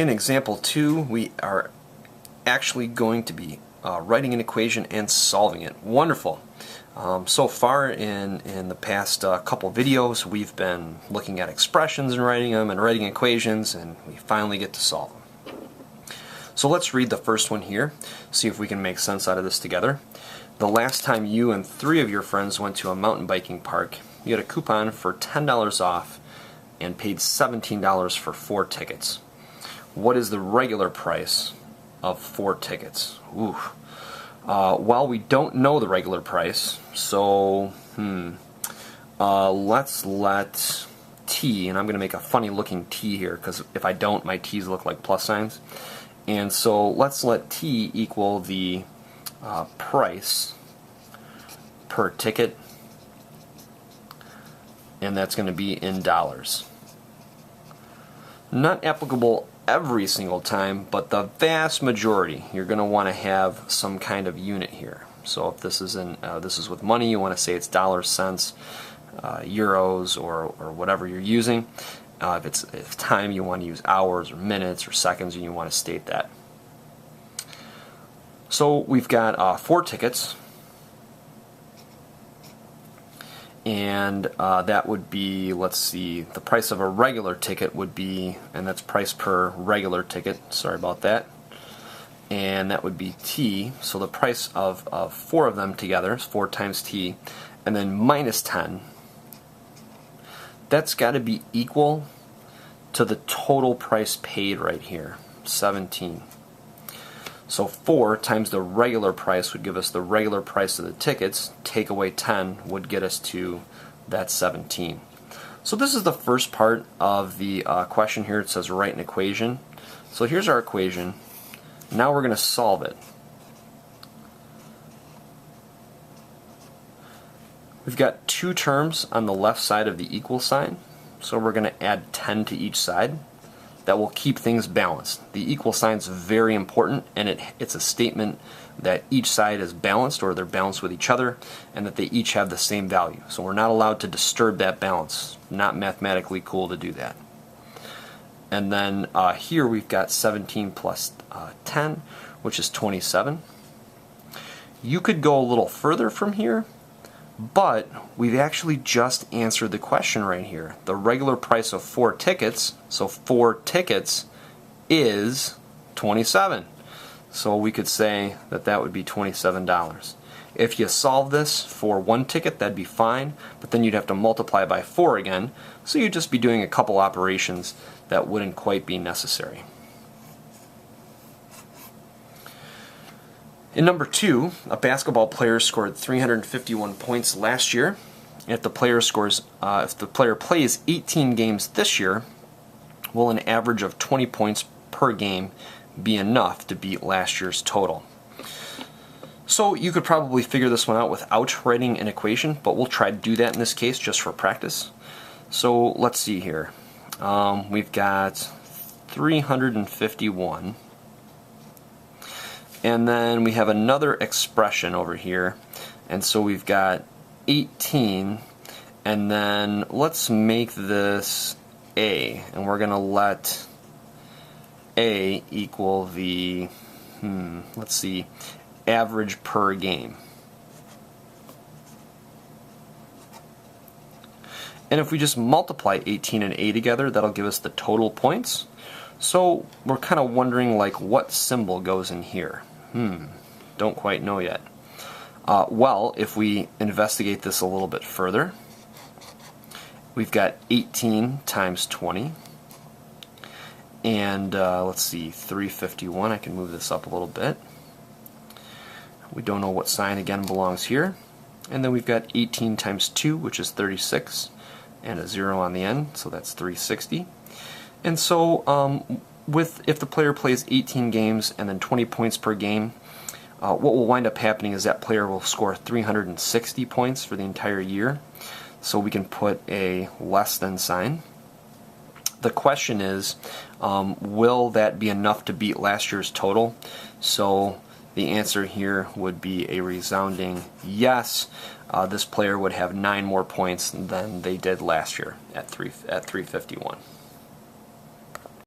In example 2, we are actually going to be writing an equation and solving it. Wonderful. So far in the past couple videos, we've been looking at expressions and writing them, and writing equations, and we finally get to solve them. So let's read the first one here, see if we can make sense out of this together. The last time you and 3 of your friends went to a mountain biking park, you had a coupon for $10 off and paid $17 for 4 tickets. What is the regular price of 4 tickets? Ooh. Well, we don't know the regular price, so let's let T, and I'm going to make a funny looking T here, because if I don't, my T's look like plus signs. And so let's let T equal the price per ticket, and that's going to be in dollars. Not applicable every single time, but the vast majority, you're going to want to have some kind of unit here. So if this is with money, you want to say it's dollars, cents, euros, or whatever you're using. If time, you want to use hours or minutes or seconds, and you want to state that. So we've got 4 tickets, and that would be, let's see, the price of a regular ticket would be, and that's price per regular ticket, sorry about that, and that would be T, so the price of 4 of them together is 4 times T, and then minus 10, that's got to be equal to the total price paid right here, 17. So 4 times the regular price would give us the regular price of the tickets. Take away 10 would get us to that 17. So this is the first part of the question here. It says write an equation. So here's our equation. Now we're going to solve it. We've got 2 terms on the left side of the equal sign. So we're going to add 10 to each side. That will keep things balanced. The equal sign is very important, and it's a statement that each side is balanced, or they're balanced with each other, and that they each have the same value. So we're not allowed to disturb that balance. Not mathematically cool to do that. And then here we've got 17 plus 10, which is 27. You could go a little further from here, but we've actually just answered the question right here. The regular price of 4 tickets, so 4 tickets is 27. So we could say that that would be $27. If you solve this for 1 ticket, that'd be fine, but then you'd have to multiply by 4 again, so you'd just be doing a couple operations that wouldn't quite be necessary. In number 2, a basketball player scored 351 points last year. If the player plays 18 games this year, will an average of 20 points per game be enough to beat last year's total? So you could probably figure this one out without writing an equation, but we'll try to do that in this case just for practice. So let's see here. We've got 351. And then we have another expression over here, and so we've got 18, and then let's make this A, and we're going to let A equal the, let's see, average per game. And if we just multiply 18 and A together, that'll give us the total points. So we're kind of wondering, like, what symbol goes in here? Don't quite know yet. Well, if we investigate this a little bit further, we've got 18 times 20, and let's see, 351. I can move this up a little bit. We don't know what sign again belongs here. And then we've got 18 times 2, which is 36, and a 0 on the end, so that's 360. And so if the player plays 18 games and then 20 points per game, what will wind up happening is that player will score 360 points for the entire year. So we can put a less than sign. The question is, will that be enough to beat last year's total? So the answer here would be a resounding yes. This player would have 9 more points than they did last year at 351.